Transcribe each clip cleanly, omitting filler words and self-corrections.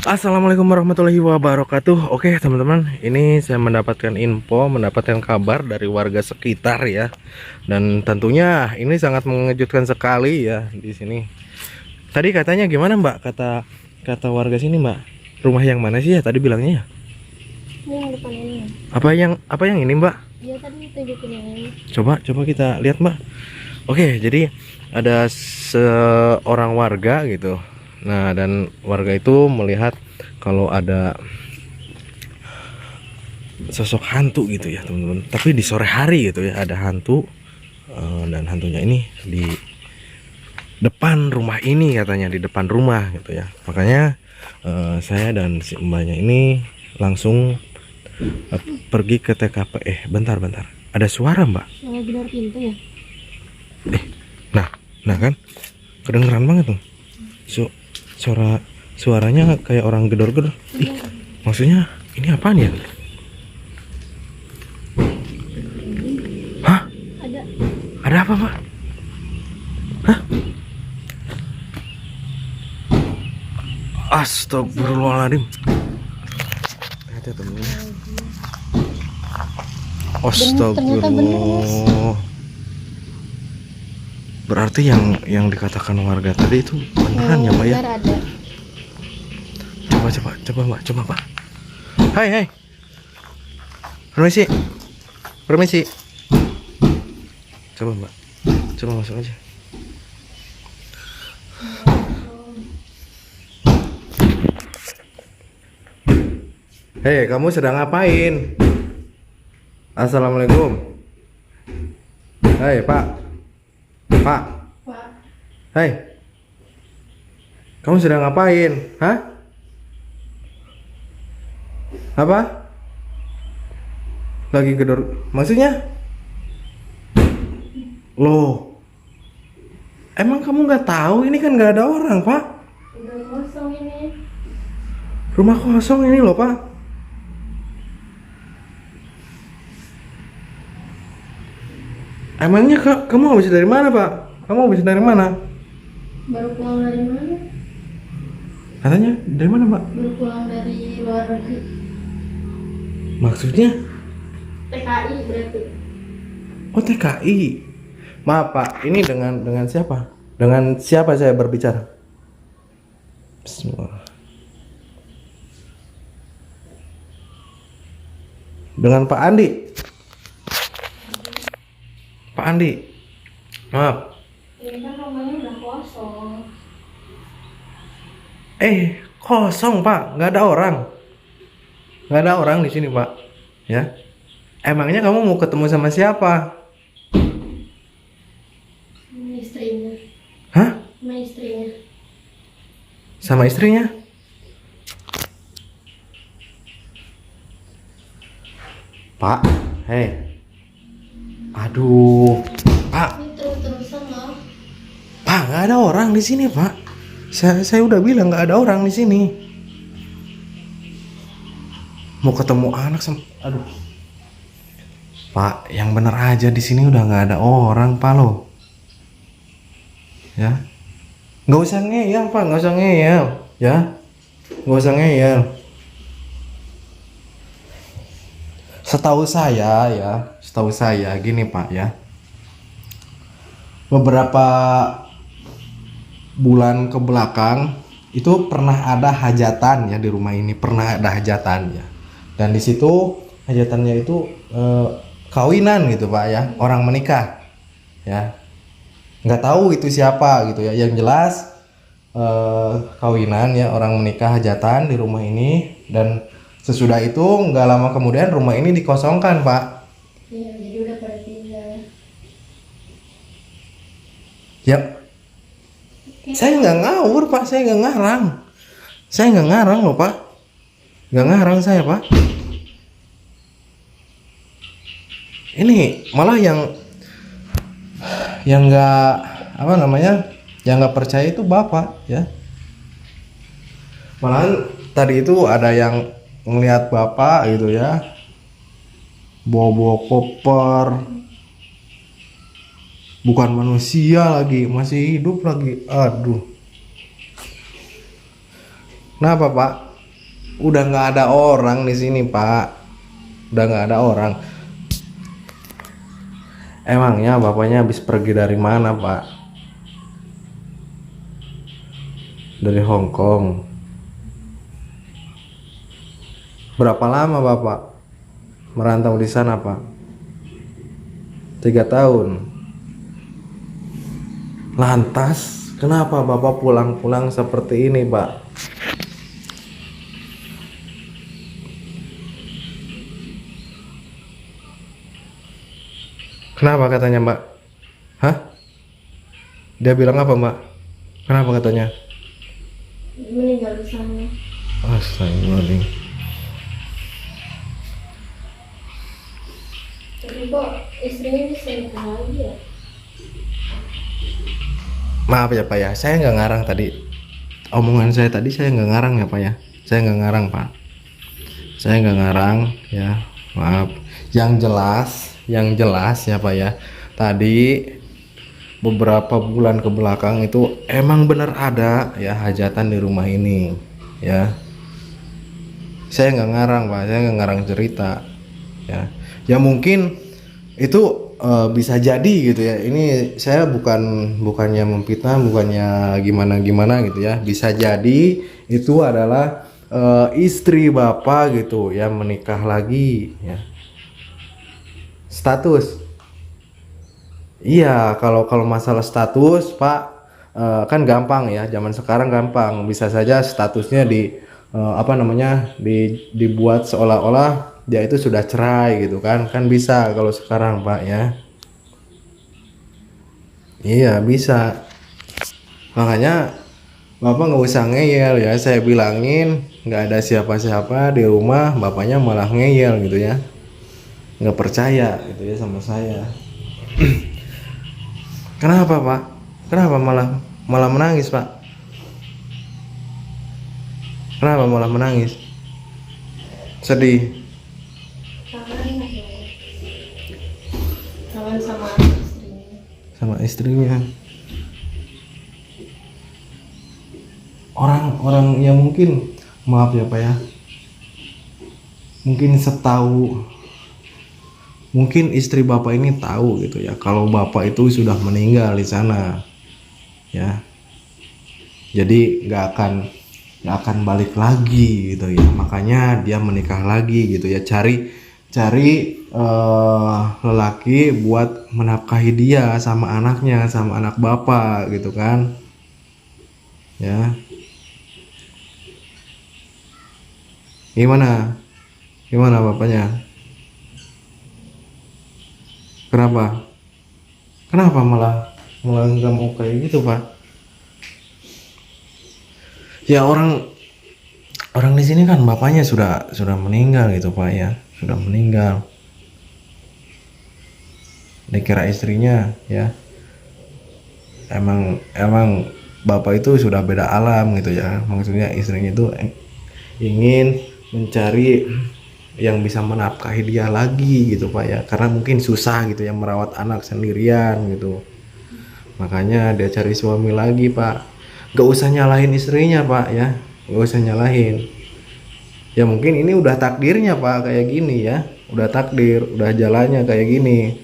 Assalamualaikum warahmatullahi wabarakatuh. Oke teman-teman, ini saya mendapatkan info, mendapatkan kabar dari warga sekitar ya. Dan tentunya ini sangat mengejutkan sekali ya di sini. Tadi katanya gimana Mbak? Kata warga sini Mbak, rumah yang mana sih ya tadi bilangnya ya? Ini yang depan ini. Apa yang ini Mbak? Dia tadi tunjukin yang ini. Coba kita lihat Mbak. Oke, jadi ada seorang warga gitu. Nah, dan warga itu melihat kalau ada sosok hantu gitu ya teman-teman. Tapi di sore hari gitu ya ada hantu, dan hantunya ini di depan rumah ini katanya, di depan rumah gitu ya. Makanya saya dan si mbaknya ini langsung pergi ke TKP. Bentar. Ada suara Mbak. Suara gedor pintu ya? Nah kan kedengeran banget tuh. Suaranya kayak orang gedor-gedor. Maksudnya ini apaan ya? Hah? Ada apa Pak? Hah? Astagfirullahaladzim. Hati-hati temen. Astagfirullah. Berarti yang dikatakan warga tadi itu beneran ya Mbak ya? Benar ada. Coba Pak. Hai. Permisi. Coba Mbak. Coba masuk aja. Hei, kamu sedang ngapain? Assalamualaikum. Hei, Pak. Hei. Kamu sedang ngapain? Hah? Apa? Lagi gedor. Maksudnya? Loh. Emang kamu nggak tahu ini kan nggak ada orang, Pak? Udah kosong ini. Rumah kosong ini loh, Pak. Emangnya kamu habis dari mana, Pak? Kamu habis dari mana? Baru pulang dari mana? Katanya dari mana, Pak? Baru pulang dari luar negeri. Maksudnya? TKI berarti. Oh, TKI. Maaf, Pak. Ini dengan siapa? Dengan siapa saya berbicara? Bismillah. Dengan Pak Andi. Pak Andi. Maaf. Ini kan rumahnya udah kosong. Kosong Pak, nggak ada orang. Nggak ada orang di sini Pak. Ya. Emangnya kamu mau ketemu sama siapa? Sama istrinya. Hah? Sama istrinya. Sama istrinya? Pak, hei. Aduh, Pak. Ini terus-terusan loh. Pak, nggak ada orang di sini Pak. Saya udah bilang nggak ada orang di sini. Mau ketemu anak sama, aduh. Pak, yang bener aja di sini udah nggak ada orang Pak lo. Ya, nggak usah ngeyel Pak, nggak usah ngeyel. Ya, nggak usah ngeyel. Setahu saya gini Pak ya. Beberapa bulan ke belakang itu pernah ada hajatan ya di rumah ini, pernah ada hajatan ya. Dan di situ hajatannya itu kawinan gitu Pak ya, orang menikah ya. Nggak tahu itu siapa gitu ya. Yang jelas kawinan ya, orang menikah hajatan di rumah ini, dan sesudah itu nggak lama kemudian rumah ini dikosongkan Pak. Iya, jadi udah pada pindah. Ya, saya nggak ngawur Pak, saya nggak ngarang loh Pak, nggak ngarang saya Pak. Ini malah yang nggak apa namanya, yang nggak percaya itu Bapak ya. Malahan tadi itu ada yang ngelihat Bapak gitu ya, bawa koper, bukan manusia lagi, masih hidup lagi. Aduh. Kenapa Pak? Udah nggak ada orang di sini, Pak. Udah nggak ada orang. Emangnya bapaknya habis pergi dari mana, Pak? Dari Hong Kong. Berapa lama bapak merantau di sana, Pak? 3 tahun. Lantas, kenapa bapak pulang-pulang seperti ini, Pak? Kenapa katanya, Mbak? Hah? Dia bilang apa, Mbak? Kenapa katanya? Meninggal di sana. Astagfirullahaladzim. Tapi kok istrinya bisa nikah lagi ya? Maaf ya, Pak ya, saya nggak ngarang tadi. Omongan saya tadi saya nggak ngarang ya, Pak ya. Saya nggak ngarang, Pak. Saya nggak ngarang ya. Maaf. Yang jelas ya, Pak ya. Tadi beberapa bulan ke belakang itu emang bener ada ya hajatan di rumah ini ya. Saya nggak ngarang, Pak. Saya nggak ngarang cerita ya. Ya mungkin itu bisa jadi gitu ya. Ini saya bukannya memfitnah, bukannya gimana gitu ya. Bisa jadi itu adalah istri bapak gitu ya, menikah lagi ya. Status. Iya, kalau masalah status, Pak, kan gampang ya. Zaman sekarang gampang. Bisa saja statusnya dibuat seolah-olah dia itu sudah cerai gitu kan. Kan bisa kalau sekarang, Pak ya. Iya, bisa. Makanya Bapak nggak usah ngeyel ya. Saya bilangin nggak ada siapa-siapa di rumah, bapaknya malah ngeyel gitu ya. Nggak percaya gitu ya sama saya. Kenapa, Pak? Kenapa malah menangis, Pak? Kenapa malah menangis? Sedih. Kangen ya? Kangen sama istrinya. Sama istrinya. Orang yang mungkin, maaf ya, Pak ya, mungkin mungkin istri bapak ini tahu gitu ya kalau bapak itu sudah meninggal di sana ya. Jadi nggak akan balik lagi gitu ya. Makanya dia menikah lagi gitu ya, cari lelaki buat menafkahi dia sama anaknya, sama anak bapak gitu kan ya. Gimana bapaknya? Kenapa malah nggak mau kayak gitu, Pak? Ya orang di sini kan bapaknya sudah meninggal gitu, Pak ya. Sudah meninggal. Dikira istrinya ya. Emang bapak itu sudah beda alam gitu ya. Maksudnya istrinya itu ingin mencari yang bisa menafkahi dia lagi gitu, Pak ya. Karena mungkin susah gitu ya merawat anak sendirian gitu. Makanya dia cari suami lagi, Pak. Gak usah nyalahin istrinya, Pak ya. Gak usah nyalahin. Ya mungkin ini udah takdirnya, Pak, kayak gini ya. Udah takdir, udah jalannya kayak gini.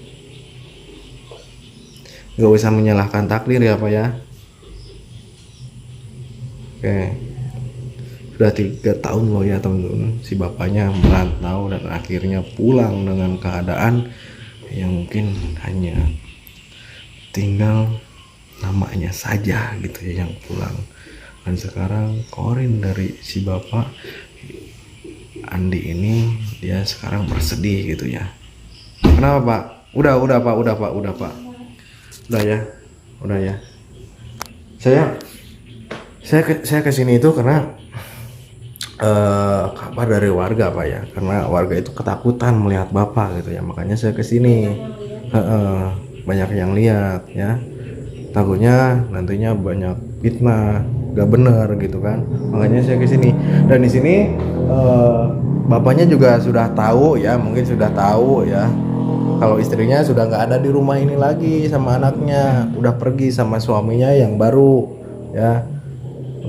Gak usah menyalahkan takdir ya, Pak ya. Oke. Sudah 3 tahun loh ya, teman-teman. Si bapaknya merantau dan akhirnya pulang dengan keadaan yang mungkin hanya tinggal namanya saja gitu ya yang pulang. Dan sekarang korin dari si bapak Andi ini, dia sekarang bersedih gitu ya. Kenapa, Pak? Udah Pak. Udah ya. Saya kesini itu karena kabar dari warga, Pak ya. Karena warga itu ketakutan melihat bapak gitu ya. Makanya saya kesini. Banyak yang lihat ya. Takutnya nantinya banyak fitnah, gak bener gitu kan. Makanya saya kesini. Dan di sini bapaknya juga sudah tahu ya, mungkin sudah tahu ya, kalau istrinya sudah nggak ada di rumah ini lagi sama anaknya, udah pergi sama suaminya yang baru ya.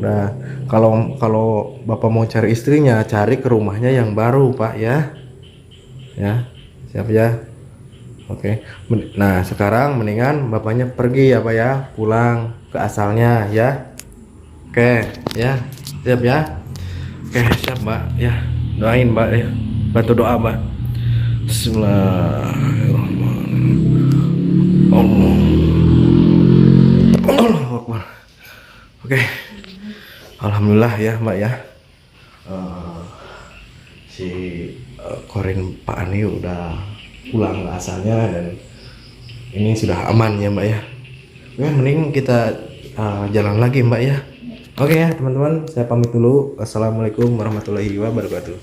Udah, kalau kalau Bapak mau cari istrinya, cari ke rumahnya yang baru, Pak ya. Ya, siap ya. Oke. Nah, sekarang mendingan Bapaknya pergi ya, Pak ya, pulang ke asalnya ya. Oke, ya. Siap ya. Oke, siap, Mbak. Ya, doain, Mbak ya. Bantu doa, Mbak. Bismillahirrahmanirrahim. Allahu Akbar. Oke. Alhamdulillah ya, Mbak ya. Si Korin Pak Ani udah pulang ke asalnya dan ini sudah aman ya, Mbak ya. Oke, mending kita jalan lagi, Mbak ya. Oke ya, teman-teman, saya pamit dulu. Assalamualaikum warahmatullahi wabarakatuh.